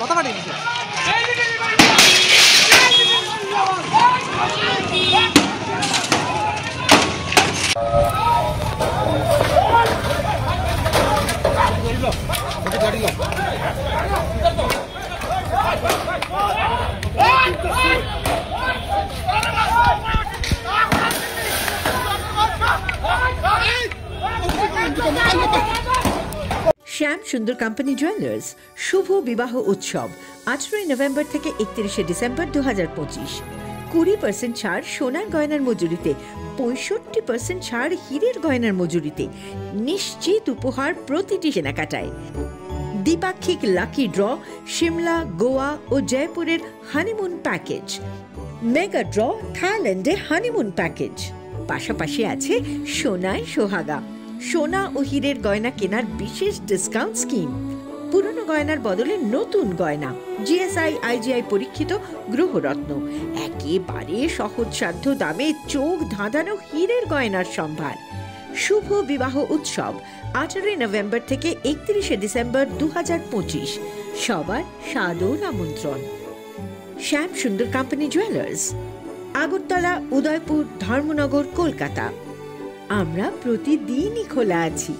মাথা ফাটিয়ে দিছে শ্যাম সুন্দর কোম্পানি জুয়েলার্স শুভ বিবাহ উৎসব 18 নভেম্বর থেকে 31 ডিসেম্বর 2025। 20% ছাড় সোনার গয়নার মজুরিতে, 65% ছাড় হীরের গয়নার মজুরিতে, নিশ্চিত উপহার প্রতিটি কেনাকাটায়। দ্বিপাক্ষিক লাকি ড্র, শিমলা, গোয়া ও জয়পুরের হানিমুন প্যাকেজ, মেগা ড্র থাইল্যান্ডে হানিমুন প্যাকেজ। পাশাপাশি আছে সোনায় সোহাগা, সোনা ও হীরের গয়না কেনার বিশেষ ডিসকাউন্ট স্কিম। পুরনো গয়নার বদলে নতুন গয়না, জিএসআই আইজিআই পরীক্ষিত গ্রহরত্ন, একেবারে সহজসাধ্য দামে চোখ ধাঁধানো হীরের গয়নার সম্ভার। শুভ বিবাহ উৎসব 18 নভেম্বর থেকে 31 ডিসেম্বর 2025। সবার সাদর আমন্ত্রণ। শ্যাম সুন্দর কোম্পানি জুয়েলার্স, আগরতলা, উদয়পুর, ধর্মনগর, কলকাতা। আমরা প্রতিদিনই খোলা আছি।